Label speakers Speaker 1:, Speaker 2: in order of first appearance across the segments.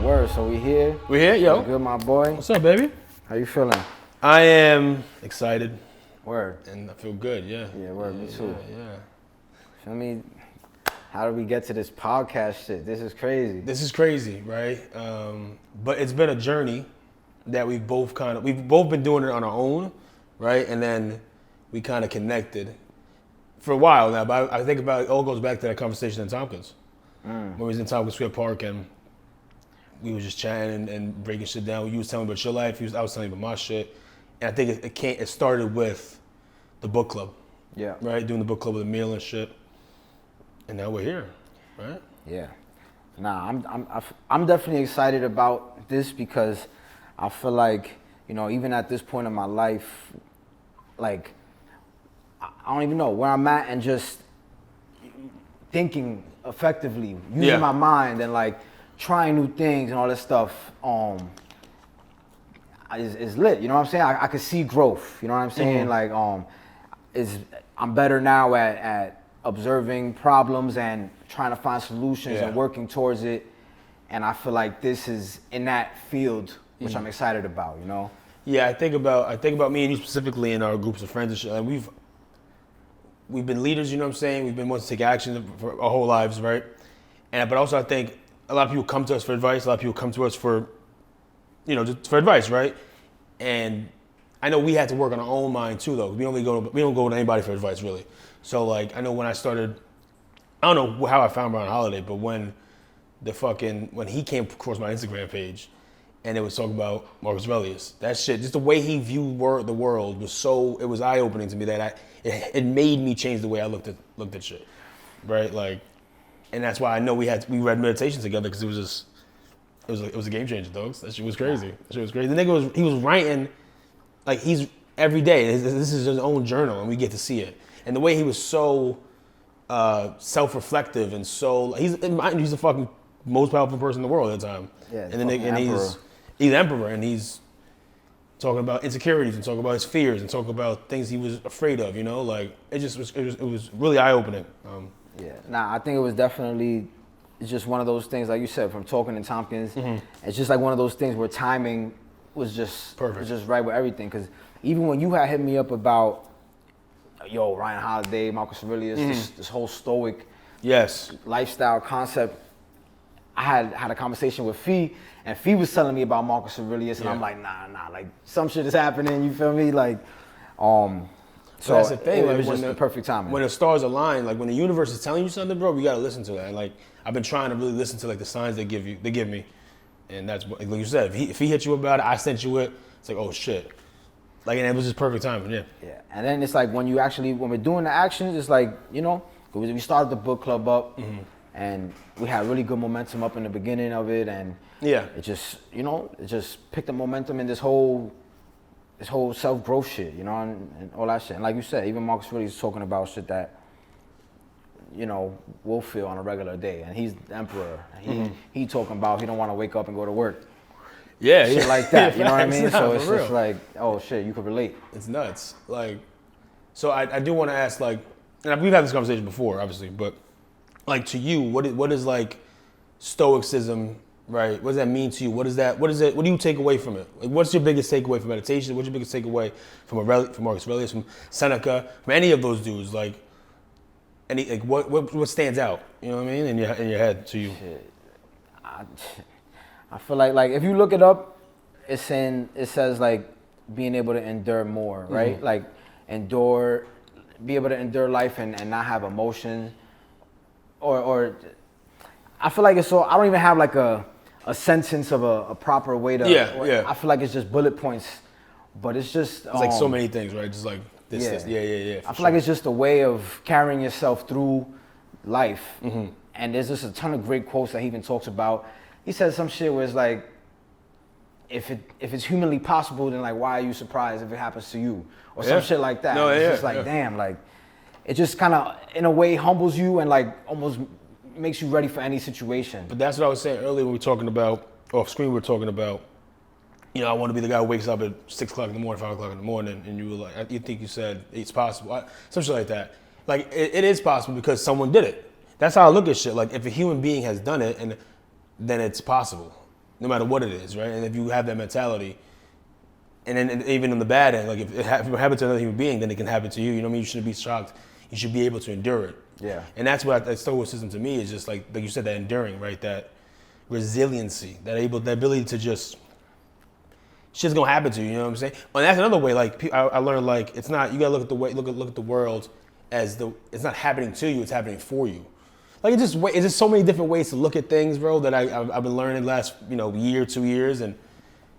Speaker 1: Word, so we here.
Speaker 2: We here, yo.
Speaker 1: Good, my boy.
Speaker 2: What's up, baby?
Speaker 1: How you feeling?
Speaker 2: I am excited.
Speaker 1: Word.
Speaker 2: And I feel good, yeah.
Speaker 1: Yeah, word, me too.
Speaker 2: Yeah.
Speaker 1: Feel me? How did we get to this podcast shit? This is crazy.
Speaker 2: This is crazy, right? But it's been a journey that we've both been doing it on our own, right? And then we kind of connected for a while now. But I think about it all goes back to that conversation in Tompkins. When we was in Tompkins Square Park and we was just chatting and breaking shit down. You was telling me about your life. I was telling you about my shit. And I think it started with the book club.
Speaker 1: Yeah.
Speaker 2: Right? Doing the book club with Emil and shit. And now we're here, right?
Speaker 1: Yeah. Nah, I'm definitely excited about this because I feel like, you know, even at this point in my life, like, I don't even know where I'm at and just thinking effectively, using my mind and like trying new things and all this stuff is lit. You know what I'm saying? I could see growth. You know what I'm saying?
Speaker 2: Mm-hmm.
Speaker 1: Like I'm better now at observing problems and trying to find solutions and working towards it. And I feel like this is in that field, which I'm excited about. You know?
Speaker 2: Yeah, I think about me and you specifically in our groups of friends and shit. Like we've been leaders, you know what I'm saying? We've been ones to take action for our whole lives, right? But also I think a lot of people come to us for advice. A lot of people come to us for, you know, just for advice, right? And I know we had to work on our own mind too, though. We don't go to anybody for advice, really. So like, I know when I started, I don't know how I found Brian Holiday, but when he came across my Instagram page, and it was talking about Marcus Aurelius, that shit, just the way he viewed the world it was eye opening to me that it made me change the way I looked at shit, right? Like, and that's why I know we read meditation together because it was a game changer, dogs. That shit was crazy. The nigga he was writing, like he's every day. This is his own journal, and we get to see it. And the way he was so self-reflective and so he's the fucking most powerful person in the world at the time.
Speaker 1: Yeah,
Speaker 2: he's emperor, and he's talking about insecurities and talking about his fears and talking about things he was afraid of. You know, like it was really eye opening.
Speaker 1: Yeah, I think it was definitely just one of those things, like you said, from talking in Tompkins. It's just like one of those things where timing was just
Speaker 2: perfect,
Speaker 1: was just right with everything. Because even when you had hit me up about, yo, Ryan Holiday, Marcus Aurelius, this whole stoic lifestyle concept, I had a conversation with Fee, and Fee was telling me about Marcus Aurelius, and I'm like, nah, like some shit is happening. You feel me? Like, so
Speaker 2: that's the thing.
Speaker 1: It was just the perfect timing.
Speaker 2: When the stars align, like when the universe is telling you something, bro, you gotta listen to that. And like I've been trying to really listen to like the signs they give me, and that's like you said. If he hit you about it, I sent you it. It's like, oh shit, like, and it was just perfect timing. Yeah.
Speaker 1: And then it's like when we're doing the actions, it's like, you know, we started the book club up, and we had really good momentum up in the beginning of it, and it just picked up momentum in this whole self-growth shit, you know, and all that shit. And like you said, even Marcus Aurelius is talking about shit that, you know, we'll feel on a regular day. And he's the emperor. He talking about he don't want to wake up and go to work.
Speaker 2: Yeah,
Speaker 1: shit like that, you know what I mean? So it's
Speaker 2: real.
Speaker 1: just like, oh shit, you could relate.
Speaker 2: It's nuts. Like, so I do want to ask, like, and we've had this conversation before, obviously, but like to you, what is like stoicism? Right. What does that mean to you? What is it? What do you take away from it? Like, what's your biggest takeaway from meditation? What's your biggest takeaway from Marcus Aurelius, from Seneca, from any of those dudes? Like, what stands out? You know what I mean? In your head to you.
Speaker 1: Shit. I feel like if you look it up, it says like being able to endure more, right? Like be able to endure life and not have emotions, or I feel like it's so I don't even have like a sentence of a proper way to. I feel like it's just bullet points, but it's just
Speaker 2: it's like so many things, right? Just like this.
Speaker 1: I feel like it's just a way of carrying yourself through life, and there's just a ton of great quotes that he even talks about. He says some shit where it's like, if it's humanly possible, then like why are you surprised if it happens to you, or some shit like that. It's just like damn, like it just kind of in a way humbles you and like almost makes you ready for any situation.
Speaker 2: But that's what I was saying earlier when we were talking about, off screen we were talking about, you know, I want to be the guy who wakes up at 6 o'clock in the morning, 5 o'clock in the morning, and you were like, you think you said it's possible. Some shit like that. Like, it is possible because someone did it. That's how I look at shit. Like, if a human being has done it, and then it's possible. no matter what it is, right? And if you have that mentality, and then even on the bad end, like if it happens to another human being, then it can happen to you. You know what I mean? You shouldn't be shocked. You should be able to endure it.
Speaker 1: Yeah.
Speaker 2: And that's what stoicism to me is just like you said, that enduring, right? That resiliency, that ability to just, shit's gonna happen to you. You know what I'm saying? And that's another way. Like I learned, like it's not, you gotta look at the world as it's not happening to you, it's happening for you. Like it's just so many different ways to look at things, bro. That I've been learning the last year, 2 years, and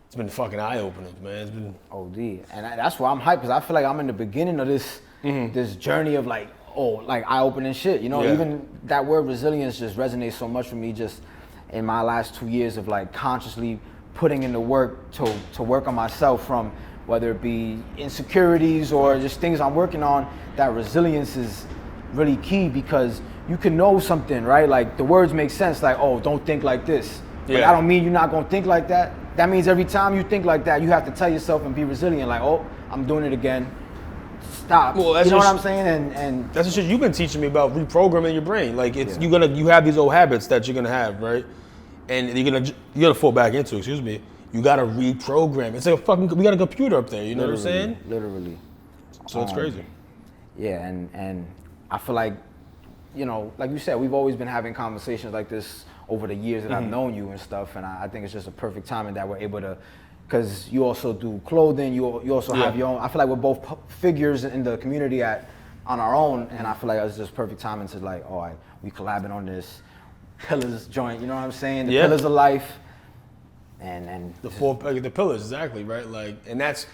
Speaker 2: it's been fucking eye opening, man. It's been
Speaker 1: OD, and that's why I'm hyped, because I feel like I'm in the beginning of this this journey of like eye opening shit. Even that word resilience just resonates so much with me. Just in my last 2 years of like consciously putting in the work to work on myself, from whether it be insecurities or just things I'm working on. That resilience is really key, because you can know something, right? Like the words make sense, like, oh, don't think like this. But I don't mean you're not gonna think like that. That means every time you think like that, you have to tell yourself and be resilient, like, oh, I'm doing it again. Stop. Well, you know what I'm saying? And
Speaker 2: that's the shit you've been teaching me about, reprogramming your brain. Like you have these old habits that you're gonna have, right? And you're gonna fall back into, you gotta reprogram. It's like we got a computer up there, you know what I'm saying?
Speaker 1: Literally.
Speaker 2: So it's crazy.
Speaker 1: Yeah, and I feel like, like you said, we've always been having conversations like this over the years that I've known you and stuff, and I think it's just a perfect timing that we're able to, because you also do clothing, you also have your own. I feel like we're both figures in the community on our own, and I feel like it's just perfect timing to like, we collabing on this pillars joint, you know what I'm saying? The pillars of life, and
Speaker 2: the pillars, exactly, right? Like, and that's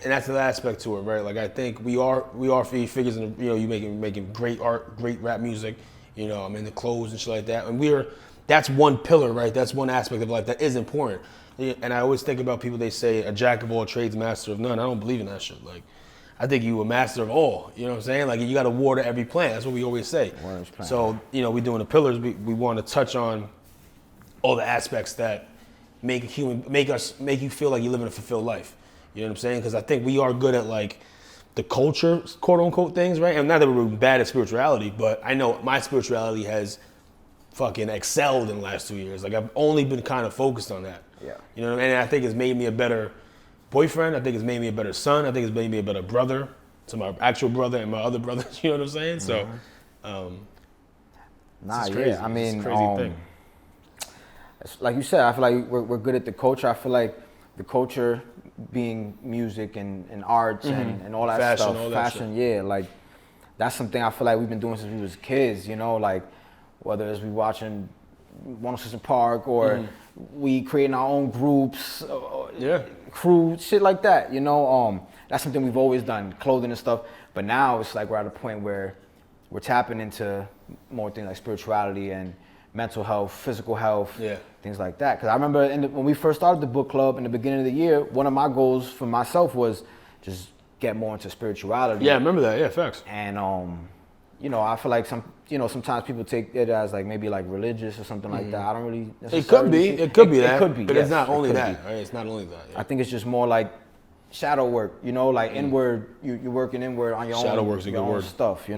Speaker 2: the aspect to it, right? Like I think we are figures in the, you making great art, great rap music, I'm in the clothes and shit like that, and that's one pillar, right? That's one aspect of life that is important. And I always think about people, they say a jack of all trades, master of none. I don't believe in that shit. Like, I think you a master of all, you know what I'm saying? Like, you got to water every plant. That's what we always say. So, we doing the pillars, we want to touch on all the aspects that make you feel like you live in a fulfilled life. You know what I'm saying? Because I think we are good at like the culture, quote unquote things, right? And not that we're bad at spirituality, but I know my spirituality has fucking excelled in the last 2 years. Like I've only been kind of focused on that.
Speaker 1: Yeah.
Speaker 2: You know what I mean? And I think it's made me a better boyfriend. I think it's made me a better son. I think it's made me a better brother to my actual brother and my other brothers. You know what I'm saying? So,
Speaker 1: it's
Speaker 2: crazy.
Speaker 1: I mean,
Speaker 2: it's a crazy thing.
Speaker 1: Like you said, I feel like we're good at the culture. I feel like the culture being music and arts and all that
Speaker 2: fashion,
Speaker 1: stuff.
Speaker 2: all that
Speaker 1: Fashion,
Speaker 2: shit.
Speaker 1: like that's something I feel like we've been doing since we was kids, like whether it's we watching 106 Park or we creating our own groups, crew, shit like that, that's something we've always done, clothing and stuff. But now it's like we're at a point where we're tapping into more things like spirituality and mental health, physical health, things like that. Because I remember when we first started the book club in the beginning of the year, one of my goals for myself was just get more into spirituality.
Speaker 2: Yeah, I remember that. Yeah, facts.
Speaker 1: And I feel like sometimes people take it as like maybe like religious or something like that. I don't really necessarily.
Speaker 2: It could be that.
Speaker 1: It could be,
Speaker 2: but
Speaker 1: yes,
Speaker 2: it's not only that. Right? It's not only that. Yeah.
Speaker 1: I think it's just more like shadow work. Like inward. You're working inward on your own.
Speaker 2: Shadow work's a good word.
Speaker 1: Stuff.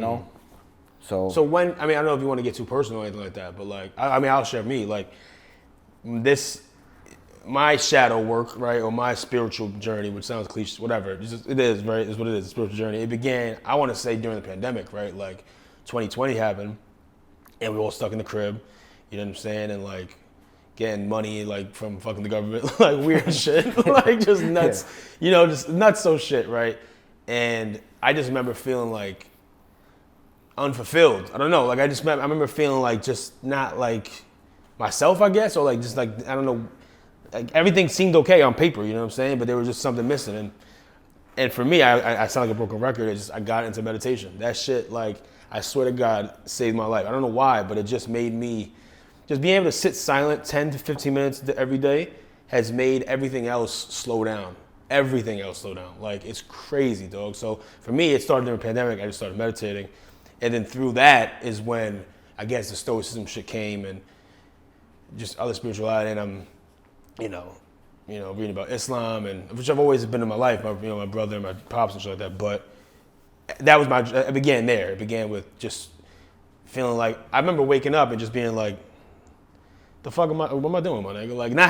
Speaker 2: So when, I don't know if you want to get too personal or anything like that, but like, I'll share me, like my shadow work, right, or my spiritual journey, which sounds cliche, whatever, it is, right, it's what it is, a spiritual journey. It began, I want to say during the pandemic, right, like 2020 happened, and we were all stuck in the crib, you know what I'm saying, and like getting money like from fucking the government, like weird shit, like just nuts, just nuts so shit, right, and I just remember feeling like unfulfilled. I don't know. Like I remember feeling like just not like myself, I guess, or like just like I don't know. Like everything seemed okay on paper, you know what I'm saying? But there was just something missing. And for me, I sound like a broken record. I got into meditation. That shit, like I swear to God, saved my life. I don't know why, but it just made me just being able to sit silent 10 to 15 minutes every day has made everything else slow down. Everything else slow down. Like it's crazy, dog. So for me, it started during the pandemic. I just started meditating. And then through that is when I guess the stoicism shit came and just other spirituality. And I'm, reading about Islam and which I've always been in my life. My brother and my pops and shit like that. But that was it began there. It began with just feeling like I remember waking up and just being like, what am I doing, my nigga? Like not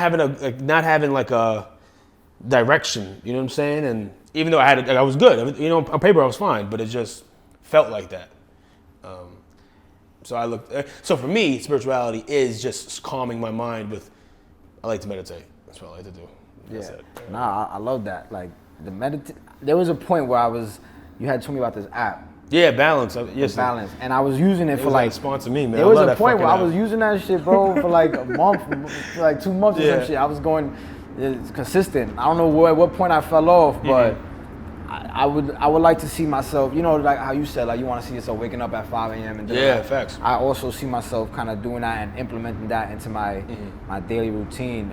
Speaker 2: having a direction, you know what I'm saying? And even though I was good, you know, on paper I was fine, but it just felt like that. So for me, spirituality is just calming my mind I like to meditate. That's what I like to do.
Speaker 1: I love that. Like there was a point where you had told me about this app.
Speaker 2: Yeah, Balance. Yes,
Speaker 1: Balance. And I was using it for like
Speaker 2: sponsor me, man.
Speaker 1: There was a point where I was using that shit, bro, for like a month, for like 2 months or some shit. I was going consistent. I don't know at what point I fell off, but I would like to see myself, you know, like how you said, like you want to see yourself waking up at 5 a.m. and doing that.
Speaker 2: Facts.
Speaker 1: I also see myself kind of doing that and implementing that into my daily routine.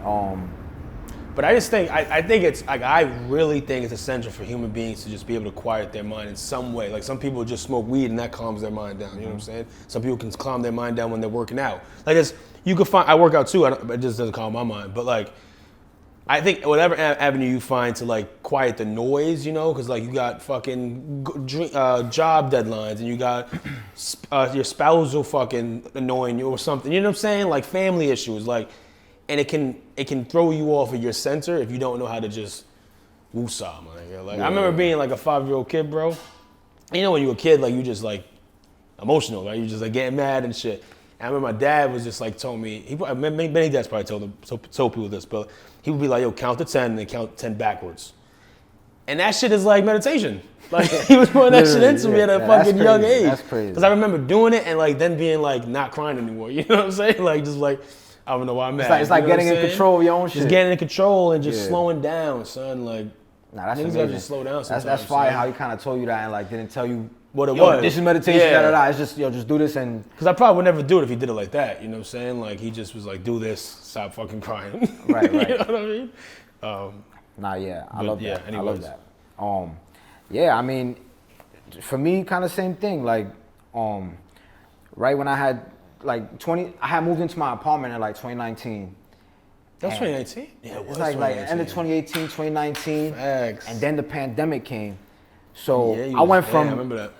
Speaker 2: But I just think, I think it's, like, I really think it's essential for human beings to just be able to quiet their mind in some way. Like, some people just smoke weed and that calms their mind down, you know what I'm saying? Some people can calm their mind down when they're working out. Like, you can find, I work out too, it just doesn't calm my mind. But, like, I think whatever avenue you find to, like, quiet the noise, you know? Because, like, you got fucking job deadlines and you got your spouse will fucking annoying you or something. You know what I'm saying? Like, family issues, like... And it can throw you off of your center if you don't know how to just woosah, man. Like I remember being like a 5-year-old kid, bro. You know when you're a kid, like you just like emotional, right? You just like getting mad and shit. And I remember my dad was just like told me, many dads probably told people this, but he would be like, yo, count to 10 and then count 10 backwards. And that shit is like meditation. Like he was putting that shit into me at a fucking young age.
Speaker 1: That's crazy.
Speaker 2: Because I remember doing it and like then being like not crying anymore. You know what I'm saying? Like just like. I don't know why I'm mad.
Speaker 1: It's like getting in control of your own shit.
Speaker 2: Just getting in control and just slowing down, son. Like,
Speaker 1: that's
Speaker 2: niggas
Speaker 1: amazing.
Speaker 2: gotta just slow down sometimes.
Speaker 1: That's fire how he kind of told you that and like didn't tell you
Speaker 2: what it was.
Speaker 1: This is meditation, It's just, just do this and...
Speaker 2: Because I probably would never do it if he did it like that, you know what I'm saying? Like, he just was like, do this, stop fucking crying.
Speaker 1: Right.
Speaker 2: You know what I mean?
Speaker 1: I love that.
Speaker 2: Anyways.
Speaker 1: I love that. I mean, for me, kind of same thing. Like, right when I had... I had moved into my apartment in like 2019.
Speaker 2: That was 2019? Yeah, it was
Speaker 1: like end of 2018, 2019.
Speaker 2: Facts.
Speaker 1: And then the pandemic came. So
Speaker 2: I
Speaker 1: went from
Speaker 2: I remember that.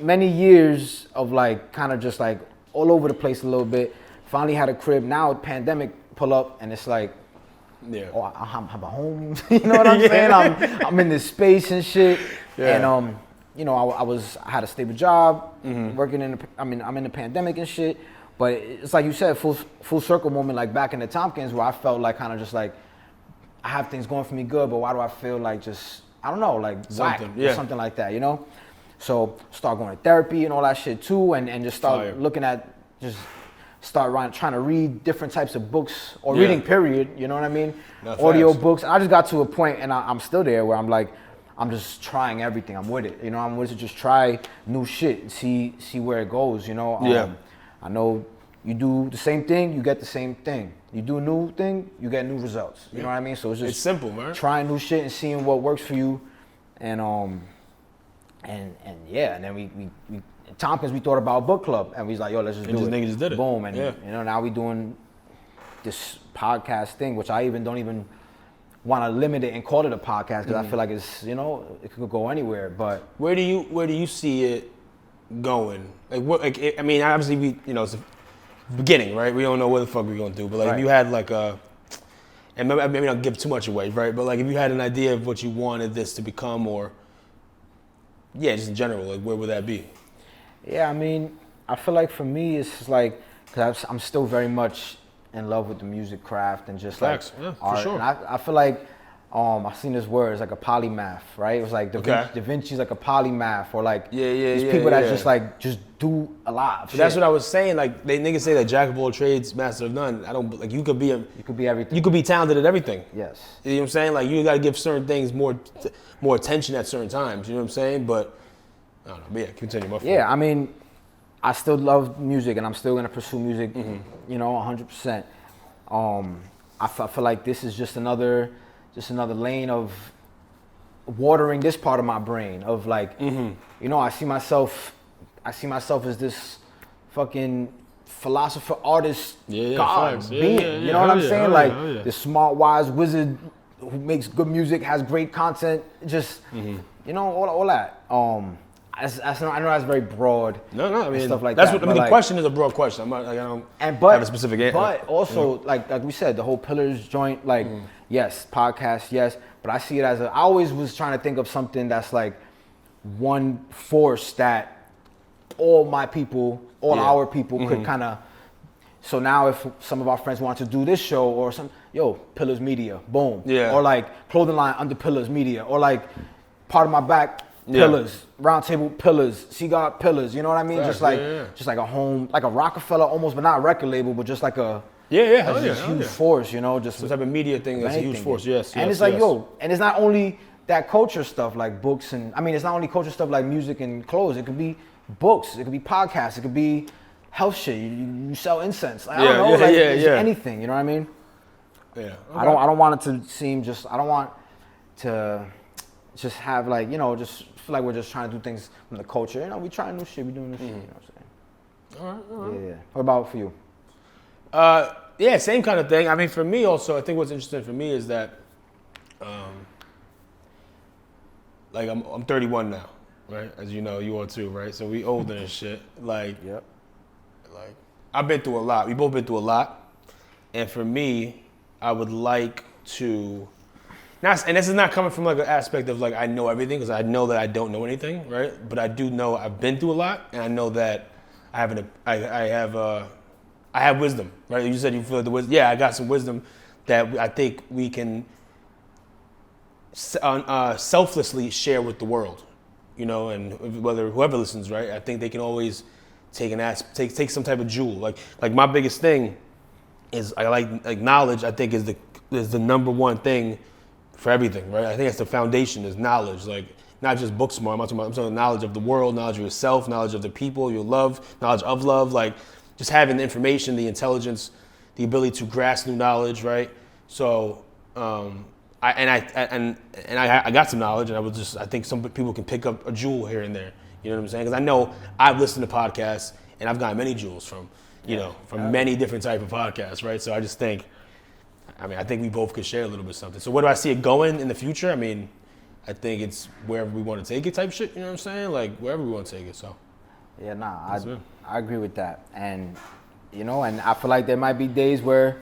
Speaker 1: many years of like kind of just like all over the place a little bit. Finally had a crib. Now pandemic pull up and it's like, I have a home. You know what I'm saying? I'm in this space and shit. Yeah. And you know, I had a stable job, working I'm in the pandemic and shit. But it's like you said, full circle moment, like back in the Tompkins, where I felt like kind of just like I have things going for me good, but why do I feel like just I don't know, like something, or something like that, you know? So start going to therapy and all that shit too, and just start looking at trying to read different types of books or reading period, you know what I mean? Audio books. I just got to a point, and I'm still there where I'm like, I'm just trying everything. I'm with it, you know. I'm with it. Just try new shit and see where it goes, you know. I know you do the same thing, you get the same thing. You do a new thing, you get new results. You know what I mean? So it's
Speaker 2: simple, man.
Speaker 1: Trying new shit and seeing what works for you, and then we Tompkins, we thought about a book club, and we was like, yo, let's just do it.
Speaker 2: Niggas just did it.
Speaker 1: Boom, and you know, now we doing this podcast thing, which I don't even want to limit it and call it a podcast because I feel like it's, you know, it could go anywhere. But
Speaker 2: where do you see it going? I mean, obviously it's the beginning, right? We don't know what the fuck we're gonna do, but like if you had like and maybe not give too much away, right? But like if you had an idea of what you wanted this to become, or just in general, like where would that be? Yeah,
Speaker 1: I mean, I feel like for me, it's just like because I'm still very much in love with the music craft and just like art. For sure. And I feel like I've seen this word, it's like a polymath, right? It was like Da Vinci's like a polymath, or like these people that just do a lot.
Speaker 2: That's what I was saying. Like niggas say that jack of all trades, master of none. I don't like you could be
Speaker 1: everything.
Speaker 2: You could be talented at everything.
Speaker 1: Yes.
Speaker 2: You know what I'm saying? Like you got to give certain things more attention at certain times. You know what I'm saying? But I don't know. But continue. My fault.
Speaker 1: I mean, I still love music, and I'm still gonna pursue music. You know, 100%. I feel like this is just another lane of watering this part of my brain of like, you know, I see myself as this fucking philosopher, artist, God, being. You know what I'm saying? This smart, wise wizard who makes good music, has great content, just, you know, all that. I know that's very broad.
Speaker 2: No, I mean
Speaker 1: stuff like
Speaker 2: that's
Speaker 1: that.
Speaker 2: What I mean. The question is a broad question. I'm not, like, I don't have a specific answer.
Speaker 1: But also, like we said, the whole pillars joint. Like, yes, podcast, yes. But I see it as I always was trying to think of something that's like one force that all my people, our people could kind of. So now if some of our friends want to do this show or some, Pillars Media, boom. Yeah. Or like clothing line under Pillars Media, or like part of my back. Pillars, roundtable pillars, cigar pillars, you know what I mean? Just like a home, like a Rockefeller almost, but not a record label, but just like a huge force, just
Speaker 2: some type of media thing that's a huge force, yes.
Speaker 1: And it's like, and it's not only that culture stuff like books it's not only culture stuff like music and clothes. It could be books, it could be podcasts, it could be health shit. You sell incense. Like, I don't know, anything, you know what I mean?
Speaker 2: Yeah. Okay.
Speaker 1: I don't want it to seem I don't want to just have like, just feel like we're just trying to do things from the culture. We trying new shit, we doing this shit, you know what I'm saying?
Speaker 2: All right.
Speaker 1: Yeah. What about for you?
Speaker 2: Same kind of thing. I mean, for me also, I think what's interesting for me is that, like I'm 31 now, right? As you know, you are too, right? So we older and shit. Like, like I've been through a lot. We both been through a lot. And for me, I would like to, and this is not coming from like an aspect of like I know everything, because I know that I don't know anything, right? But I do know I've been through a lot, and I know that I have wisdom, right? You said you feel like the wisdom. Yeah, I got some wisdom that I think we can selflessly share with the world, and whether whoever listens, right? I think they can always take some type of jewel. Like my biggest thing is I like knowledge. I think is the number one thing for everything, right? I think that's the foundation is knowledge. Like not just book smart. I'm talking knowledge of the world, knowledge of yourself, knowledge of the people, your love, knowledge of love. Like just having the information, the intelligence, the ability to grasp new knowledge, right? So I got some knowledge, and I think some people can pick up a jewel here and there. You know what I'm saying? Because I know I've listened to podcasts, and I've gotten many jewels from many different type of podcasts, right? So I just think, I think we both could share a little bit of something. So where do I see it going in the future? I think it's wherever we want to take it type shit, you know what I'm saying? Like wherever we want to take it, so.
Speaker 1: Yeah, I agree with that. And, and I feel like there might be days where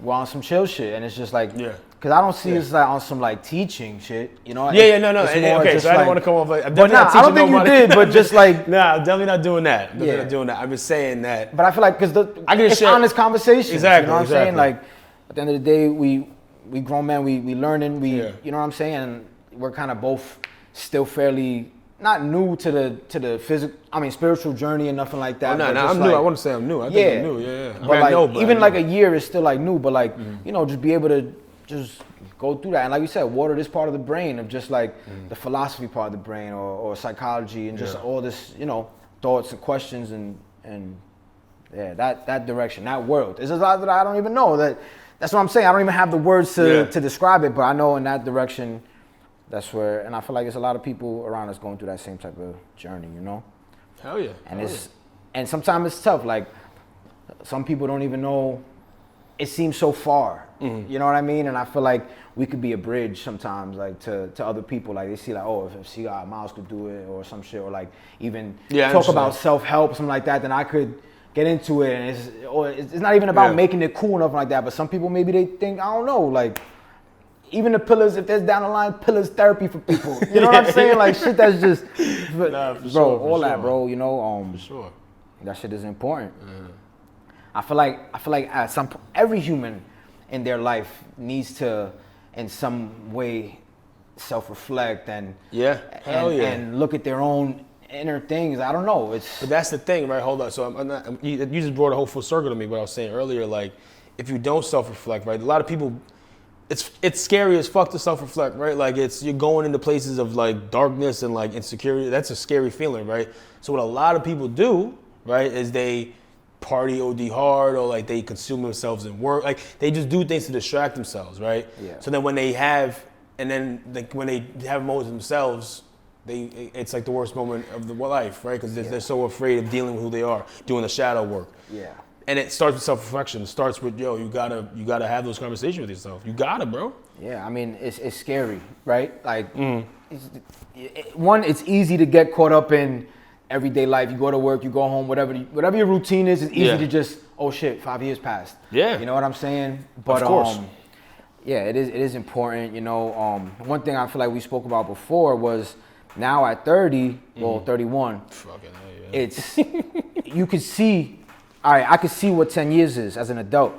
Speaker 1: we're on some chill shit, and it's just like, because I don't see us like on some like teaching shit,
Speaker 2: No. Okay, so I don't want to come off like,
Speaker 1: I don't think you did, but just like.
Speaker 2: Nah, I'm definitely not doing that. Not doing that. I'm just saying that.
Speaker 1: But I feel like, because it's honest conversation.
Speaker 2: Exactly.
Speaker 1: You know what I'm saying? Like, at the end of the day, we grown men, we learning, you know what I'm saying? And we're kind of both still fairly not new to the physical, spiritual journey and nothing like that.
Speaker 2: I'm new. I want to say I'm new. I think I'm new. Yeah.
Speaker 1: But even like a year is still like new. But like just be able to just go through that, and like you said, water this part of the brain of just like the philosophy part of the brain or psychology and just all this thoughts and questions and that direction, that world. There's a lot that I don't even know. That's what I'm saying. I don't even have the words to describe it, but I know in that direction. That's where, and I feel like there's a lot of people around us going through that same type of journey,
Speaker 2: Hell yeah.
Speaker 1: And sometimes it's tough. Like some people don't even know. It seems so far. You know what I mean? And I feel like we could be a bridge sometimes, like to other people. Like they see like, oh, if Cigar Miles could do it or some shit, or like even talk about self-help, something like that, then I could get into it. And it's not even about making it cool enough like that. But some people maybe they think, I don't know, like. Even the pillars, if there's down the line, pillars therapy for people. You know what I'm saying? Like shit that's just, all that, bro.
Speaker 2: For sure.
Speaker 1: That shit is important. I feel like at every human in their life needs to, in some way, self-reflect and and look at their own inner things. I don't know.
Speaker 2: But that's the thing, right? Hold on. So you just brought a whole full circle to me. What I was saying earlier, like if you don't self-reflect, right? A lot of people. It's scary as fuck to self-reflect, right? Like you're going into places of like darkness and like insecurity. That's a scary feeling, right? So what a lot of people do, right, is they party OD hard or like they consume themselves in work. Like they just do things to distract themselves, right?
Speaker 1: Yeah.
Speaker 2: So then when they have moments themselves, it's like the worst moment of the life, right? Because they're so afraid of dealing with who they are, doing the shadow work.
Speaker 1: Yeah.
Speaker 2: And it starts with self-reflection. It starts with, yo, you gotta have those conversations with yourself. You gotta, bro.
Speaker 1: Yeah, I mean, it's scary, right? Like, it's easy to get caught up in everyday life. You go to work, you go home, whatever your routine is, it's easy to just, oh shit, 5 years passed.
Speaker 2: Yeah.
Speaker 1: You know what I'm saying? But,
Speaker 2: of course.
Speaker 1: Yeah, it is important, you know. One thing I feel like we spoke about before was now at 30, well, 31,
Speaker 2: Fucking hell, yeah.
Speaker 1: it's, you could see, all right, I could see what 10 years is as an adult.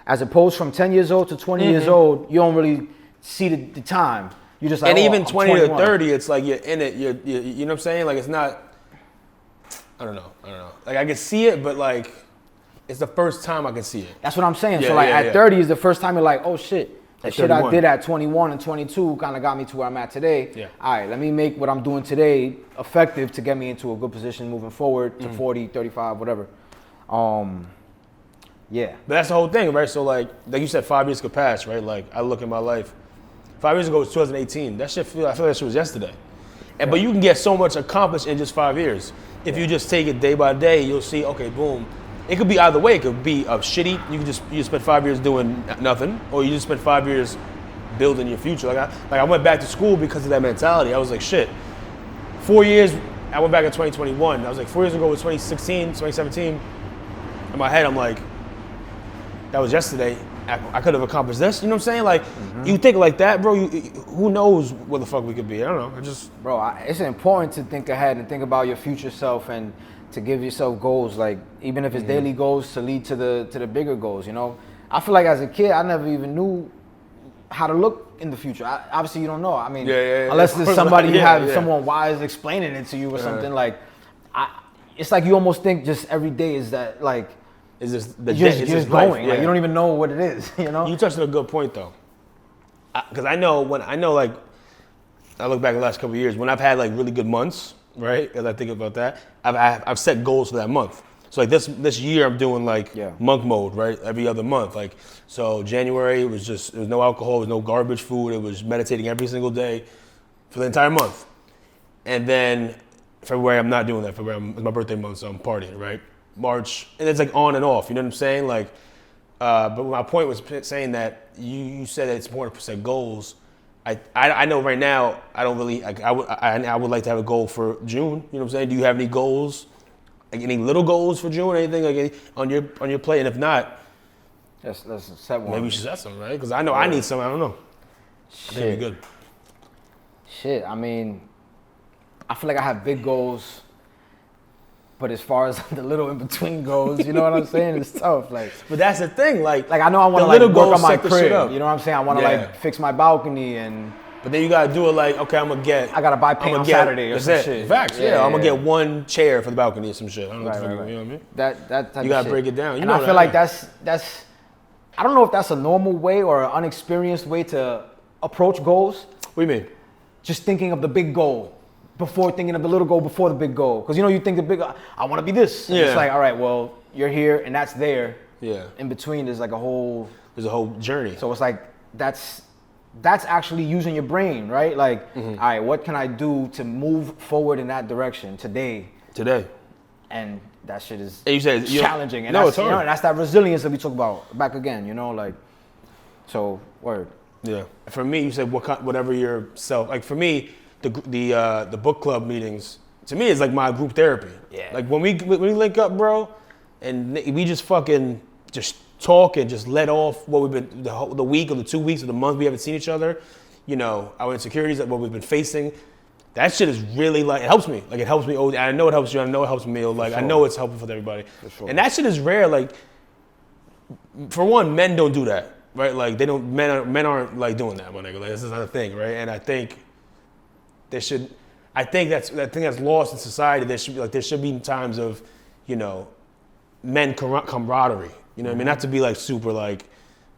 Speaker 1: As opposed from 10 years old to 20 years old, you don't really see the time. You just like,
Speaker 2: and even
Speaker 1: I'm
Speaker 2: 20
Speaker 1: 21.
Speaker 2: to 30, it's like you're in it. You know what I'm saying? Like it's not. I don't know. Like I can see it, but like it's the first time I can see it.
Speaker 1: That's what I'm saying.
Speaker 2: Yeah,
Speaker 1: so like
Speaker 2: yeah,
Speaker 1: at 30 is the first time you're like, oh shit, that shit
Speaker 2: 31.
Speaker 1: I did at 21 and 22 kind of got me to where I'm at today.
Speaker 2: Yeah.
Speaker 1: All right, let me make what I'm doing today effective to get me into a good position moving forward to 40, 35, whatever. Yeah.
Speaker 2: But that's the whole thing, right? So like you said, 5 years could pass, right? Like I look at my life. 5 years ago was 2018. That shit I feel that shit was yesterday. And but you can get so much accomplished in just 5 years. If you just take it day by day, you'll see, okay, boom. It could be either way. It could be a shitty, you just spend 5 years doing nothing, or you just spend 5 years building your future. Like I went back to school because of that mentality. I was like, shit. 4 years, I went back in 2021. I was like, 4 years ago was 2016, 2017. In my head, I'm like, that was yesterday. I could have accomplished this. You know what I'm saying? Like, you think like that, bro. Who knows where the fuck we could be? I don't know.
Speaker 1: Bro, it's important to think ahead and think about your future self and to give yourself goals. Like, even if it's daily goals, to lead to the bigger goals. You know, I feel like as a kid, I never even knew how to look in the future. Obviously, you don't know. I mean, unless there's somebody you have someone wise explaining it to you or something. Like, it's like you almost think just every day is that like.
Speaker 2: It's just
Speaker 1: just going. Yeah. Like you don't even know what it is. You know.
Speaker 2: You touched on a good point though, because I know like I look back the last couple of years when I've had like really good months, right? As I think about that, I've set goals for that month. So like this year I'm doing like monk mode, right? Every other month. Like so January it was no alcohol, it was no garbage food. It was meditating every single day for the entire month. And then February I'm not doing that. February is my birthday month, so I'm partying, right? March, and it's like on and off, you know what I'm saying? Like, but my point was saying that you said that it's important to set goals. I know right now I don't really like I would like to have a goal for June. You know what I'm saying? Do you have any goals, like any little goals for June or anything like on your plate? And if not,
Speaker 1: let's set one.
Speaker 2: Maybe we should set some, right? Because I know I need some. I don't know.
Speaker 1: Shit.
Speaker 2: I think it'd be good.
Speaker 1: Shit, I mean, I feel like I have big goals. But as far as the little in between goes, you know what I'm saying? It's tough. Like,
Speaker 2: but that's the thing. Like
Speaker 1: I know I want to like work on my crib. You know what I'm saying? I want to like fix my balcony and.
Speaker 2: But then you gotta do it like, okay,
Speaker 1: I gotta buy paint on Saturday or some shit.
Speaker 2: Facts. Yeah, I'm gonna get one chair for the balcony or some shit. I don't know what you know what I mean?
Speaker 1: That type
Speaker 2: you gotta break it down.
Speaker 1: And I feel like that's. I don't know if that's a normal way or an unexperienced way to approach goals.
Speaker 2: What do you mean?
Speaker 1: Just thinking of the big goal. Before thinking of the little goal, before the big goal. Because, you know, you think the big, I want to be this. Yeah. It's like, all right, well, you're here and that's there.
Speaker 2: Yeah.
Speaker 1: In between, there's like a whole
Speaker 2: journey.
Speaker 1: So it's like, that's actually using your brain, right? Like, all right, what can I do to move forward in that direction today? And that shit is challenging. And that's, you know, and that's that resilience that we talk about back again, you know, like, so, word.
Speaker 2: Yeah. For me, you said whatever your self, like for me, the book club meetings to me is like my group therapy.
Speaker 1: Yeah.
Speaker 2: Like when we link up, bro, and we just fucking just talk and just let off what we've been the week or the 2 weeks or the month we haven't seen each other. You know, our insecurities, what we've been facing. That shit is really like it helps me. Like it helps me. I know it helps you. I know it helps me. Like I know it's helpful for everybody. For sure. And that shit is rare. Like for one, men don't do that, right? Like they don't. Men aren't like doing that, my nigga. Like this is not a thing, right? And I think. I think that's lost in society. There should be times of, you know, men camaraderie. You know what I mean? Not to be like super like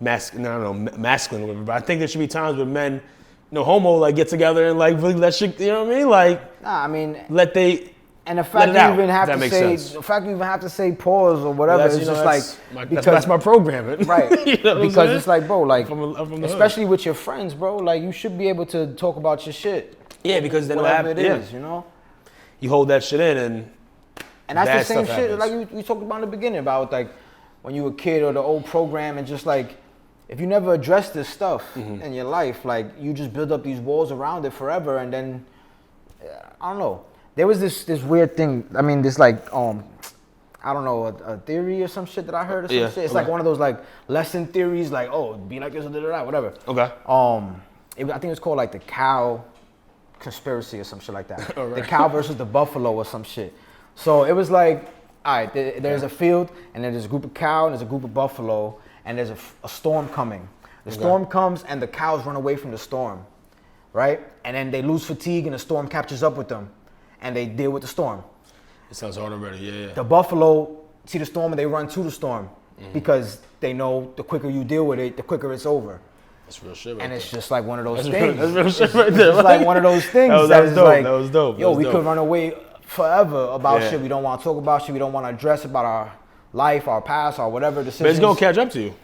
Speaker 2: masculine or whatever, but I think there should be times where men, no homo, like get together and like really let shit. You know what I mean? Like,
Speaker 1: nah, I mean,
Speaker 2: and
Speaker 1: the fact you even have to say pause or whatever, it's just like
Speaker 2: that's my programming,
Speaker 1: right?
Speaker 2: You know
Speaker 1: because it's like, bro, like
Speaker 2: from
Speaker 1: especially with your friends, bro, like you should be able to talk about your shit.
Speaker 2: Yeah, because then
Speaker 1: whatever it is, you know,
Speaker 2: you hold that shit in, and
Speaker 1: that's the same shit happens. Like we talked about in the beginning about like when you were a kid or the old program, and just like, if you never address this stuff in your life, like you just build up these walls around it forever, and then I don't know. There was this weird thing. I mean, this like I don't know, a theory or some shit that I heard or some shit. It's like one of those like lesson theories, like, oh, be like this or that, whatever.
Speaker 2: Okay.
Speaker 1: I think it's called like the cow conspiracy or some shit like that. Right. The cow versus the buffalo or some shit. So it was like, all right, there's a field, and then there's a group of cow and there's a group of buffalo, and there's a storm coming. The storm comes and the cows run away from the storm, right? And then they lose fatigue and the storm catches up with them, and they deal with the storm.
Speaker 2: It sounds hard already, yeah.
Speaker 1: The buffalo see the storm and they run to the storm because they know the quicker you deal with it, the quicker it's over.
Speaker 2: That's real shit right
Speaker 1: And
Speaker 2: there.
Speaker 1: it's just like one of those things.
Speaker 2: That's real shit right there.
Speaker 1: It's like one of those things
Speaker 2: that was dope. Like, that was dope.
Speaker 1: Yo, we could run away forever about shit we don't want to talk about, shit we don't want to address about our life, our past, or whatever decisions.
Speaker 2: But it's going to catch up to you.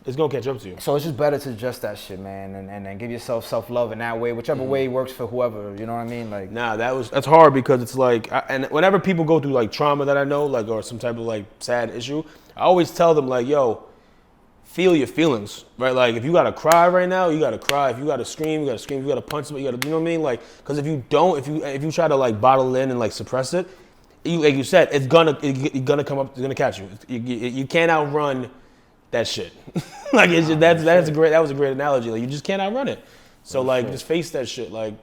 Speaker 2: It's going to catch up to you.
Speaker 1: So it's just better to address that shit, man, and give yourself self-love in that way, whichever way works for whoever, you know what I mean? Like,
Speaker 2: nah, that's hard because it's like, and whenever people go through like trauma that I know, like, or some type of like sad issue, I always tell them like, yo, feel your feelings, right? Like if you gotta cry right now, you gotta cry. If you gotta scream, you gotta scream. If you gotta punch somebody, you gotta, you know what I mean? Like, because if you don't, if you try to like bottle it in and like suppress it, like you said, it's gonna come up, it's gonna catch you. You can't outrun that shit. Like it's just, that was a great analogy. Like you just can't outrun it. So like just face that shit. Like,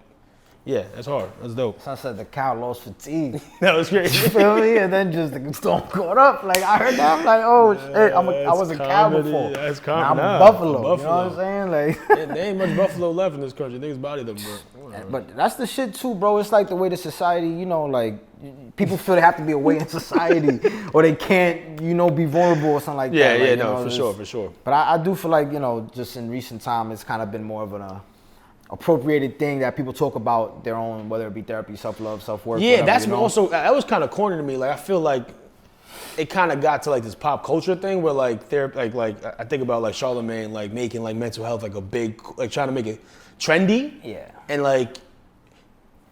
Speaker 2: yeah, that's hard. That's dope.
Speaker 1: So I said the cow lost fatigue.
Speaker 2: That was great.
Speaker 1: You feel me? And then just the storm caught up. Like I heard that, I'm like, oh shit, I was a cow before.
Speaker 2: That's
Speaker 1: now I'm
Speaker 2: nah,
Speaker 1: a buffalo.
Speaker 2: buffalo.
Speaker 1: You know what I'm saying? Like
Speaker 2: there ain't much buffalo left in this country. Niggas body them,
Speaker 1: but that's the shit too, bro. It's like the way the society, you know, like people feel they have to be away in society or they can't, you know, be vulnerable or something like that.
Speaker 2: Yeah,
Speaker 1: like,
Speaker 2: no,
Speaker 1: know,
Speaker 2: for sure.
Speaker 1: But I do feel like, you know, just in recent time, it's kind of been more of an appropriated thing that people talk about their own, whether it be therapy, self-love, self-work.
Speaker 2: Yeah,
Speaker 1: whatever,
Speaker 2: that's
Speaker 1: you know?
Speaker 2: also, that was kind of corny to me. Like I feel like it kind of got to like this pop culture thing where like therapy, like I think about like Charlemagne, like making like mental health like a big, like trying to make it trendy.
Speaker 1: Yeah.
Speaker 2: And like,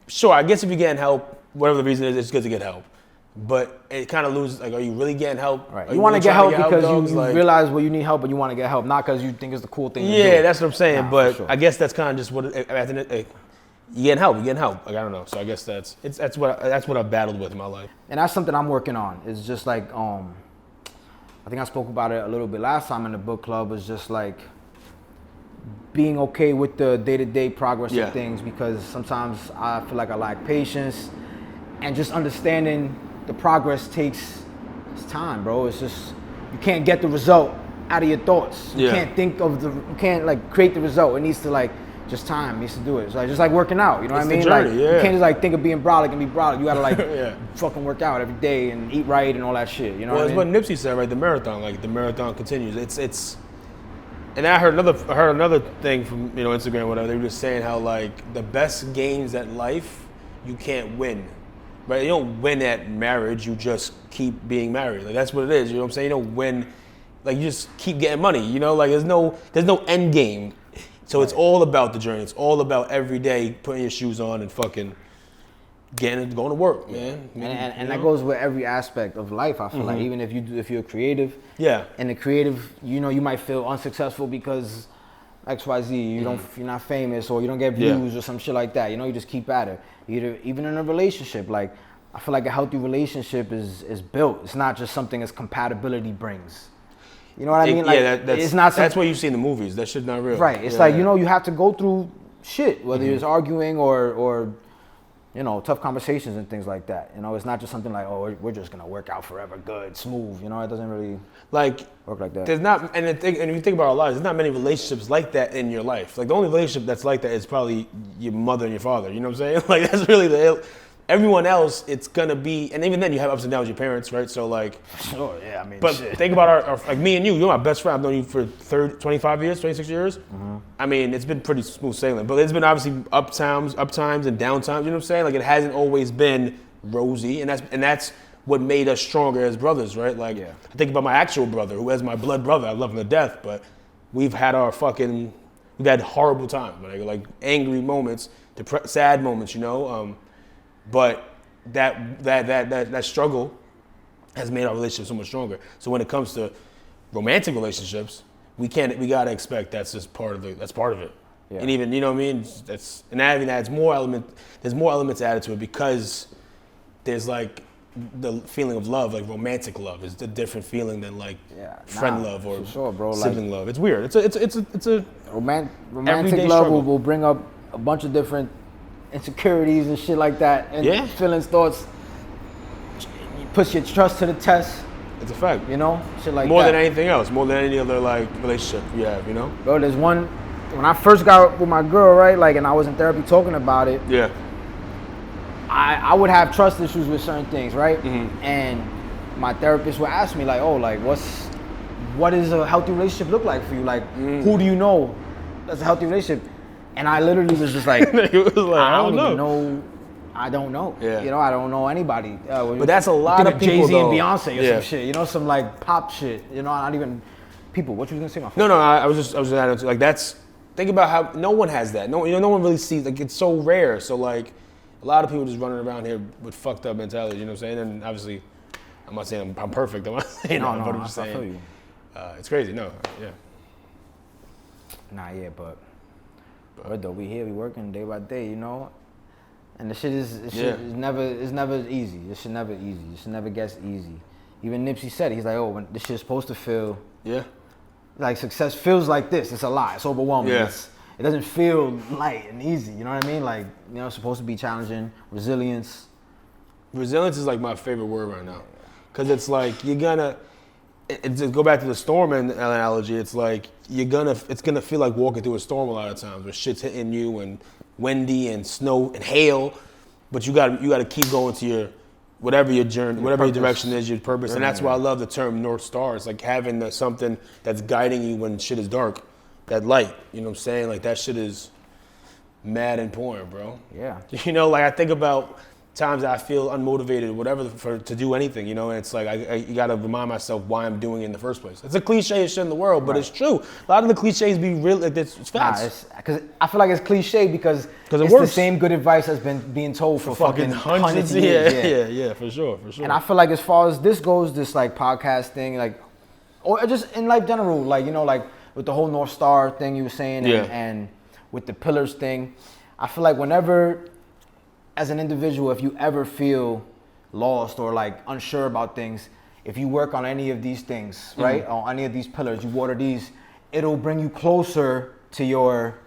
Speaker 2: sure, I guess if you're getting help, whatever the reason is, it's good to get help. But it kind of loses, like, are you really getting help?
Speaker 1: Right. You want to get help because you
Speaker 2: like,
Speaker 1: realize, well, you need help, but you want to get help, not because you think it's the cool thing to do.
Speaker 2: Yeah, that's what I'm saying.
Speaker 1: Nah,
Speaker 2: but
Speaker 1: sure.
Speaker 2: I guess that's kind of just what you getting help. Like, I don't know. So I guess that's what I've battled with in my life.
Speaker 1: And that's something I'm working on. It's just like, I think I spoke about it a little bit last time in the book club, was just like being okay with the day-to-day progress of things, because sometimes I feel like I lack patience, and just understanding the progress takes time, bro. It's just, you can't get the result out of your thoughts. You can't you can't like create the result. It needs to like, just time needs to do it. It's like, just like working out, you know what I mean?
Speaker 2: Journey,
Speaker 1: like, you can't just like think of being brolic and be brolic. You gotta like fucking work out every day and eat right and all that shit, you know what I mean?
Speaker 2: Well, it's what Nipsey said, right? The marathon, like the marathon continues. It's and I heard another thing from, you know, Instagram, whatever. They were just saying how like the best games at life, you can't win. Right, you don't win at marriage. You just keep being married. Like that's what it is. You know what I'm saying? You don't win. Like you just keep getting money. You know, like there's no end game. So it's all about the journey. It's all about every day putting your shoes on and fucking going to work, man.
Speaker 1: And that goes with every aspect of life. I feel like even if you're creative.
Speaker 2: Yeah.
Speaker 1: And the creative, you know, you might feel unsuccessful because XYZ, you're not famous, or you don't get views or some shit like that. You know, you just keep at it. Even in a relationship, like I feel like a healthy relationship is built. It's not just something as compatibility brings. You know what I mean? Like, it's not.
Speaker 2: That's what you see in the movies. That shit's not real.
Speaker 1: Right. It's like, you know, you have to go through shit, whether it's arguing or you know, tough conversations and things like that. You know, it's not just something like, oh, we're just gonna work out forever, good, smooth. You know, it doesn't really
Speaker 2: like
Speaker 1: work like that.
Speaker 2: There's not, and if you think about our lives, there's not many relationships like that in your life. Like the only relationship that's like that is probably your mother and your father. You know what I'm saying? Like that's really everyone else, it's gonna be, and even then you have ups and downs with your parents, right? So like,
Speaker 1: sure, yeah, I mean,
Speaker 2: but
Speaker 1: shit.
Speaker 2: think about our like me and you're my best friend. I've known you for 25 years, 26 years. I mean, it's been pretty smooth sailing, but it's been obviously up times and down times. You know what I'm saying? Like it hasn't always been rosy, and that's what made us stronger as brothers, right? Like I think about my actual brother, who is my blood brother. I love him to death, but we've had horrible times, like angry moments, sad moments, you know. But that struggle has made our relationship so much stronger. So when it comes to romantic relationships, we gotta expect that's just part of it.
Speaker 1: Yeah.
Speaker 2: And even, you know what I mean? There's more elements added to it because there's like the feeling of love, like romantic love is a different feeling than like friend love or sibling love. It's weird. It's a
Speaker 1: romantic love will bring up a bunch of different insecurities and shit like that, and feelings, thoughts. Puts your trust to the test.
Speaker 2: It's a fact.
Speaker 1: You know, shit like
Speaker 2: more
Speaker 1: that.
Speaker 2: than anything else, more than any other like relationship you have. You know.
Speaker 1: Bro, there's one. When I first got with my girl, right, like, and I was in therapy talking about it.
Speaker 2: Yeah.
Speaker 1: I would have trust issues with certain things, right?
Speaker 2: Mm-hmm.
Speaker 1: And my therapist would ask me like, oh, like, what does a healthy relationship look like for you? Like, who do you know that's a healthy relationship? And I literally was just like, I don't even know. I don't know.
Speaker 2: Yeah.
Speaker 1: You know, I don't know anybody.
Speaker 2: But that's a lot of people,
Speaker 1: Jay-Z and Beyonce or
Speaker 2: yeah.
Speaker 1: some shit. You know, some like pop shit. You know, not even people. What you was gonna say, my
Speaker 2: No,
Speaker 1: friend?
Speaker 2: I was just adding to, like, that's, think about how no one has that. No one really sees, like, it's so rare. So like a lot of people just running around here with fucked up mentality, you know what I'm saying? And obviously, I'm not saying I'm perfect. I'm not saying that, but I'm just saying,
Speaker 1: I feel you.
Speaker 2: It's crazy. No, yeah.
Speaker 1: Nah, yeah, but though we here, we working day by day, you know. And the shit is never easy. This shit never easy. This shit never gets easy. Even Nipsey said it. He's like, oh, when this shit's supposed to feel, like success feels like this. It's a lot. It's overwhelming.
Speaker 2: Yeah.
Speaker 1: It doesn't feel light and easy. You know what I mean? Like, you know, it's supposed to be challenging. Resilience.
Speaker 2: Resilience is like my favorite word right now, because it's like to go back to the storm analogy. It's like it's gonna feel like walking through a storm a lot of times, where shit's hitting you and windy and snow and hail, but you gotta keep going to your whatever your journey, whatever your direction is, your purpose. And that's why I love the term North Star. It's like having something that's guiding you when shit is dark, that light. You know what I'm saying? Like, that shit is mad important, bro.
Speaker 1: Yeah.
Speaker 2: You know, like, I think about times that I feel unmotivated, whatever, to do anything, you know, and it's like you gotta remind myself why I'm doing it in the first place. It's a cliche shit in the world, but it's true. A lot of the cliches be real, like, it's facts.
Speaker 1: Because I feel like it's cliche because
Speaker 2: it
Speaker 1: it's
Speaker 2: works.
Speaker 1: the same good advice that's been being told for fucking hundreds of
Speaker 2: years. Yeah, for sure.
Speaker 1: And I feel like as far as this goes, this like podcast thing, like, or just in life general, like, you know, like with the whole North Star thing you were saying, and with the pillars thing, I feel like whenever, as an individual, if you ever feel lost or like unsure about things, if you work on any of these things, right, on any of these pillars, you water these, it'll bring you closer to your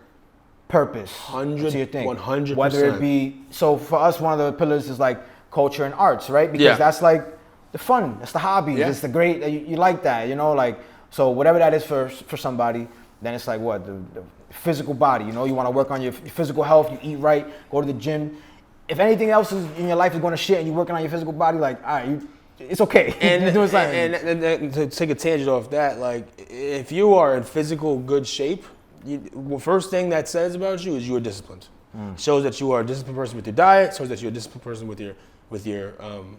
Speaker 1: purpose, to your thing.
Speaker 2: 100%.
Speaker 1: Whether it be, so for us, one of the pillars is like culture and arts, right? Because that's like the fun, that's the hobby, it's the great, you like that, you know, like, so whatever that is for somebody, then it's like what, the physical body, you know, you want to work on your physical health, you eat right, go to the gym. If anything else in your life is going to shit and you're working on your physical body, like, all right, it's okay.
Speaker 2: And,
Speaker 1: doing something.
Speaker 2: And to take a tangent off that, like, if you are in physical good shape, first thing that says about you is you are disciplined. Shows that you are a disciplined person with your diet. Shows that you're a disciplined person with your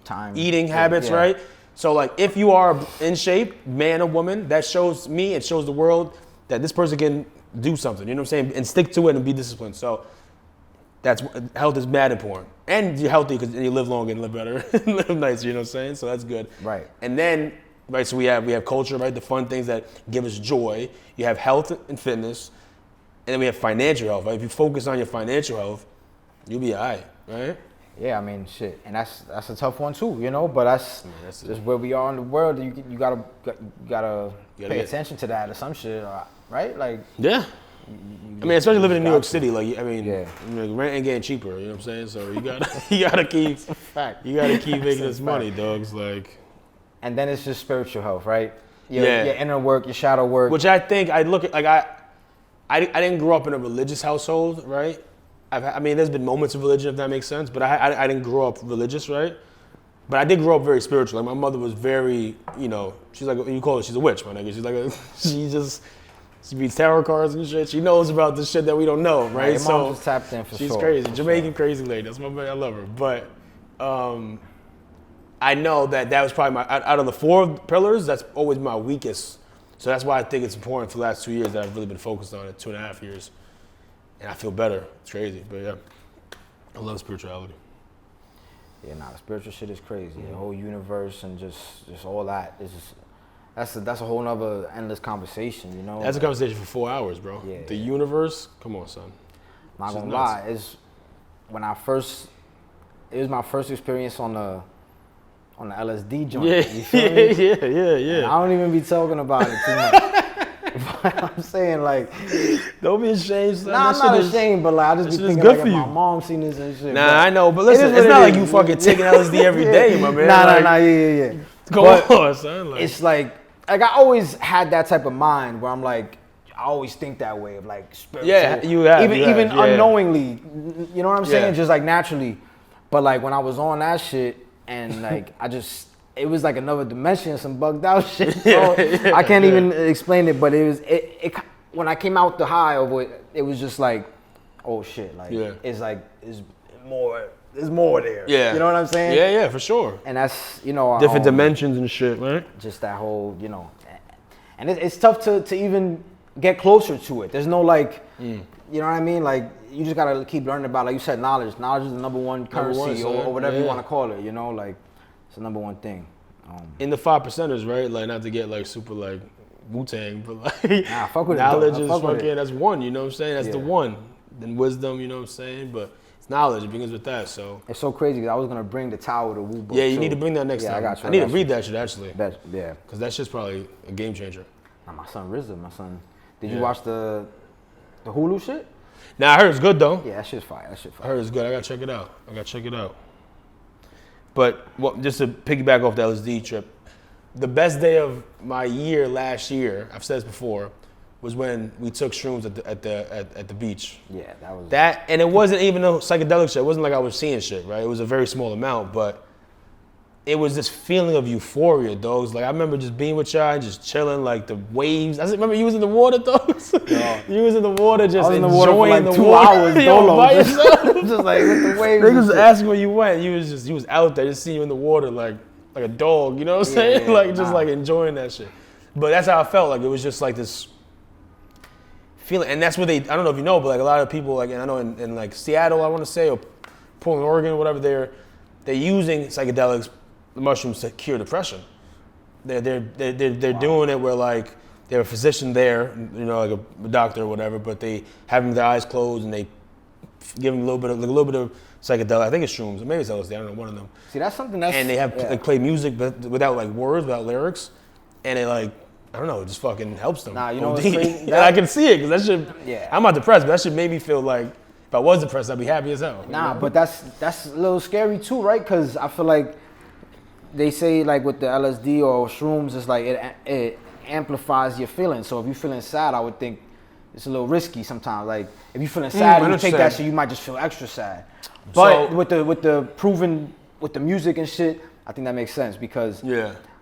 Speaker 1: time,
Speaker 2: eating habits, right? So, like, if you are in shape, man or woman, that shows me, it shows the world that this person can do something. You know what I'm saying? And stick to it and be disciplined. So, health is mad important, and you're healthy because you live longer and live better, and live nicer. You know what I'm saying? So that's good.
Speaker 1: Right.
Speaker 2: And then, right. So we have culture, right? The fun things that give us joy. You have health and fitness, and then we have financial health. Right? If you focus on your financial health, you'll be alright, right?
Speaker 1: Yeah, I mean, shit, and that's a tough one too, you know. But that's just where we are in the world. You gotta pay attention to that or some shit, right? Like,
Speaker 2: yeah. I mean, especially living in New York City, like, I mean, rent ain't getting cheaper. You know what I'm saying? So you gotta keep making this money, dogs. Like,
Speaker 1: and then it's just spiritual health, right? Your inner work, your shadow work.
Speaker 2: Which I think I look at, like, I didn't grow up in a religious household, right? I mean, there's been moments of religion, if that makes sense, but I didn't grow up religious, right? But I did grow up very spiritual. Like, my mother was very, you know, she's like, you call her, she's a witch, my nigga. She's like she reads tarot cards and shit. She knows about the shit that we don't know, right?
Speaker 1: Your mom just tapped in for
Speaker 2: she's
Speaker 1: sure.
Speaker 2: Crazy, Jamaican crazy lady. That's my baby. I love her. But I know that was probably out of the 4 pillars, that's always my weakest. So that's why I think it's important for the last 2 years that I've really been focused on it, 2.5 years. And I feel better. It's crazy, but yeah. I love spirituality.
Speaker 1: Yeah, the spiritual shit is crazy. The whole universe and just all that is just, that's a whole nother endless conversation, you know.
Speaker 2: That's a conversation for 4 hours, bro.
Speaker 1: Yeah.
Speaker 2: The universe, come on, son.
Speaker 1: Not gonna lie, it was my first experience on the LSD joint.
Speaker 2: Yeah,
Speaker 1: You feel me?
Speaker 2: yeah.
Speaker 1: And I don't even be talking about it too much. But I'm saying like,
Speaker 2: don't be ashamed, son.
Speaker 1: Nah, I'm not ashamed, but like I just be thinking
Speaker 2: good
Speaker 1: like
Speaker 2: for
Speaker 1: if
Speaker 2: you.
Speaker 1: my mom seen this and shit.
Speaker 2: Nah, I know, but listen, it's not like you fucking taking LSD every day, my man.
Speaker 1: Nah, yeah.
Speaker 2: Go on, son. Like,
Speaker 1: it's like I always had that type of mind where I'm like, I always think that way of like spiritual.
Speaker 2: Yeah, you have.
Speaker 1: Even unknowingly, you know what I'm saying?
Speaker 2: Yeah.
Speaker 1: Just like naturally. But like when I was on that shit and like it was like another dimension, some bugged out shit. Bro. I can't even explain it, but it when I came out the high of it was just like, oh shit, like it's like there's more there.
Speaker 2: Yeah.
Speaker 1: You know what I'm saying?
Speaker 2: Yeah, for sure.
Speaker 1: And that's, you know,
Speaker 2: different dimensions and shit, right?
Speaker 1: Just that whole, you know, and it's tough to even get closer to it. There's no like, you know what I mean? Like you just gotta keep learning about, like you said, knowledge. Knowledge is the number one currency or whatever you want to call it. You know, like it's the number one thing.
Speaker 2: In the 5%ers, right? Like not to get like super like Wu-Tang, but like
Speaker 1: fuck with
Speaker 2: knowledge
Speaker 1: it,
Speaker 2: is fucking, that's one. You know what I'm saying? That's the one. Then wisdom, you know what I'm saying? But it's knowledge. It begins with that. So
Speaker 1: it's so crazy because I was gonna bring the Tower to Wu book.
Speaker 2: Yeah, you need to bring that next time.
Speaker 1: I got you.
Speaker 2: I need to read that shit actually.
Speaker 1: Yeah.
Speaker 2: Because that shit's probably a game changer.
Speaker 1: Nah, my son RZA, Did you watch the Hulu shit?
Speaker 2: Nah, I heard it's good though.
Speaker 1: Yeah, that shit's fire.
Speaker 2: I heard it's good. I gotta check it out. But just to piggyback off the LSD trip, the best day of my year last year, I've said this before, was when we took shrooms at the beach.
Speaker 1: Yeah, that was
Speaker 2: and it wasn't even a psychedelic shit. It wasn't like I was seeing shit, right? It was a very small amount, but it was this feeling of euphoria, dogs. Like I remember just being with y'all and just chilling, like the waves. I remember you was in the water, dogs. You was in the water, just enjoying the water for like 2
Speaker 1: hours,
Speaker 2: by yourself.
Speaker 1: Just like with the waves.
Speaker 2: Niggas was asking where you went. You was out there, just seeing you in the water, like a dog. You know what I'm saying? Like enjoying that shit. But that's how I felt. Like it was just like this feeling, and that's what I don't know if you know, but like a lot of people, like, and I know in like Seattle, I want to say, or Portland, Oregon, or whatever, they're using psychedelics, the mushrooms, to cure depression. They're doing it where like they're a physician there, you know, like a doctor or whatever, but they have them with their eyes closed and they give them a little bit of psychedelic. I think it's shrooms, or maybe it's LSD. I don't know, one of them.
Speaker 1: See, that's something that's
Speaker 2: and they have like play music, but without like words, without lyrics, and it like, I don't know, it just fucking helps them.
Speaker 1: Nah, you know what's crazy?
Speaker 2: And I can see it because that shit.
Speaker 1: Yeah.
Speaker 2: I'm not depressed, but that shit made me feel like if I was depressed, I'd be happy as hell.
Speaker 1: Nah, but that's a little scary too, right? Because I feel like they say like with the LSD or shrooms, it's like it amplifies your feelings. So if you're feeling sad, I would think it's a little risky sometimes. Like if you're feeling sad and you take that shit, you might just feel extra sad. But with the proven with the music and shit, I think that makes sense because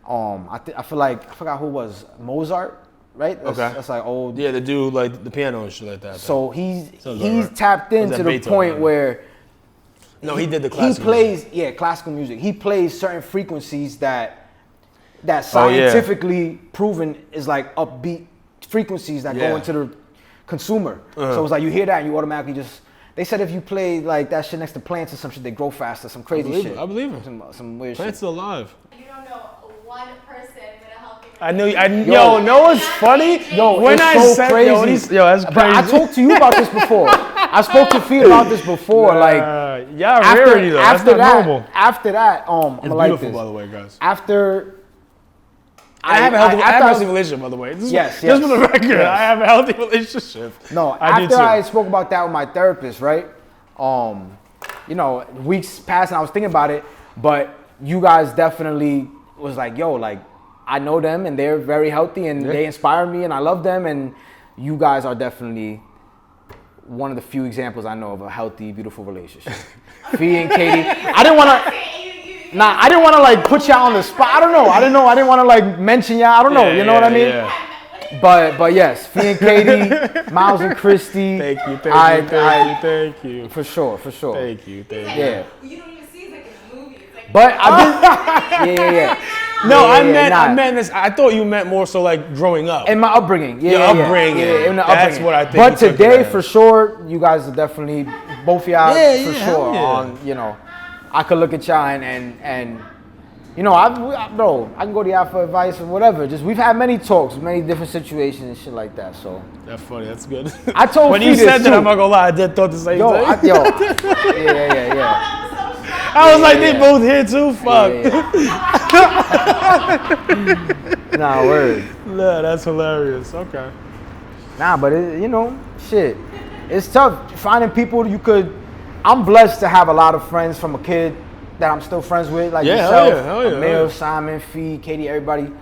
Speaker 1: I feel like I forgot who it was, Mozart, right? That's like old.
Speaker 2: Yeah, the dude like the piano and shit like that.
Speaker 1: So he's tapped into the point where.
Speaker 2: No, he did the classical
Speaker 1: music. He plays classical music. He plays certain frequencies that scientifically proven is like upbeat frequencies that go into the consumer. So it's like you hear that and you automatically just. They said if you play like that shit next to plants or some shit, they grow faster. Some crazy shit.
Speaker 2: I believe it.
Speaker 1: Some weird
Speaker 2: plants
Speaker 1: shit.
Speaker 2: are alive.
Speaker 3: You don't know one person with a healthy.
Speaker 2: I know. Yo, know what's funny?
Speaker 1: Yo,
Speaker 2: when
Speaker 1: it's
Speaker 2: I
Speaker 1: so
Speaker 2: said,
Speaker 1: crazy.
Speaker 2: yo, that's crazy.
Speaker 1: But I talked to you about this before. I spoke to Fee about this before. Like,
Speaker 2: y'all rarity though. That's not normal.
Speaker 1: After that,
Speaker 2: it's beautiful,
Speaker 1: like this.
Speaker 2: by the way, guys.
Speaker 1: After.
Speaker 2: I have a healthy relationship, by the way.
Speaker 1: Yes.
Speaker 2: Just for the record, I have a healthy relationship.
Speaker 1: No, after I spoke about that with my therapist, right? You know, weeks passed and I was thinking about it, but you guys definitely was like, yo, like, I know them and they're very healthy and they inspire me and I love them and you guys are definitely one of the few examples I know of a healthy, beautiful relationship. Fee and Katie. I didn't want to like put y'all on the spot. I don't know. I didn't want to like mention y'all. I don't know. You know what I mean? Yeah. But yes, Fee and Katie, Miles and Christy.
Speaker 2: Thank you. Thank you.
Speaker 1: For sure.
Speaker 2: Thank you.
Speaker 1: Yeah.
Speaker 3: You don't even see it like a movie. It's like
Speaker 1: But I did. Yeah.
Speaker 2: No, I meant this. I thought you meant more so like growing up.
Speaker 1: In my upbringing.
Speaker 2: In the upbringing. That's what I think.
Speaker 1: But today, for sure, you guys are definitely, both y'all, for sure.
Speaker 2: Yeah.
Speaker 1: On, you know, I could look at y'all and You know, bro, I can go to y'all for advice or whatever. Just we've had many talks, many different situations and shit like that. So
Speaker 2: that's funny. That's good.
Speaker 1: I told
Speaker 2: when
Speaker 1: Fee
Speaker 2: you said
Speaker 1: this
Speaker 2: that,
Speaker 1: too.
Speaker 2: I'm not gonna lie. I did thought the same thing.
Speaker 1: Yeah.
Speaker 2: I was like, they both here too. Fuck.
Speaker 1: Yeah. Nah, word.
Speaker 2: Nah, that's hilarious. Okay.
Speaker 1: Nah, but you know, shit. It's tough finding people you could. I'm blessed to have a lot of friends from a kid that I'm still friends with, like yourself, Emil, Simon, Fee, Katie, everybody.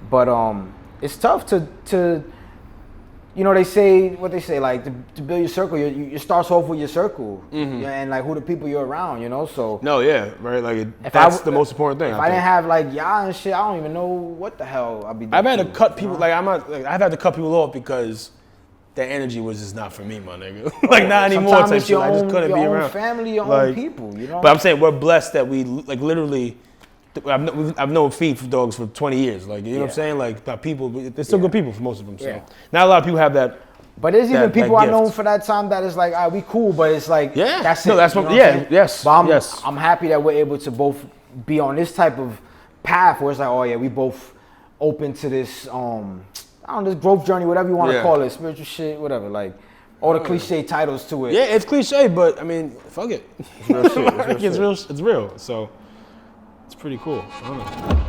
Speaker 1: But it's tough to you know, they say what they say, like to build your circle. You starts off with your circle, and like who the people you're around, you know. So
Speaker 2: right. Like that's the most important thing.
Speaker 1: If I didn't have like y'all and shit, I don't even know what the hell I'd be doing.
Speaker 2: I've had to cut people. Like I've had to cut people off because that energy was just not for me, my nigga. Like not anymore.
Speaker 1: Sometimes it's your
Speaker 2: I just couldn't be around.
Speaker 1: Family, your own people, you know.
Speaker 2: But I'm saying we're blessed that we like literally. I've known feed for dogs for 20 years. Like you know what I'm saying. Like the people, they're still good people for most of them. So not a lot of people have that.
Speaker 1: But there's even people I know for that time that is like, all right, we cool, but it's like that's it.
Speaker 2: No, that's what. Yes.
Speaker 1: But I'm happy that we're able to both be on this type of path where it's like, oh yeah, we both open to this I don't know, this growth journey, whatever you want to call it, spiritual shit, whatever, like all the cliche titles to it.
Speaker 2: Yeah, it's cliche, but I mean, fuck it.
Speaker 1: It's real shit.
Speaker 2: It's real. So it's pretty cool. I don't know.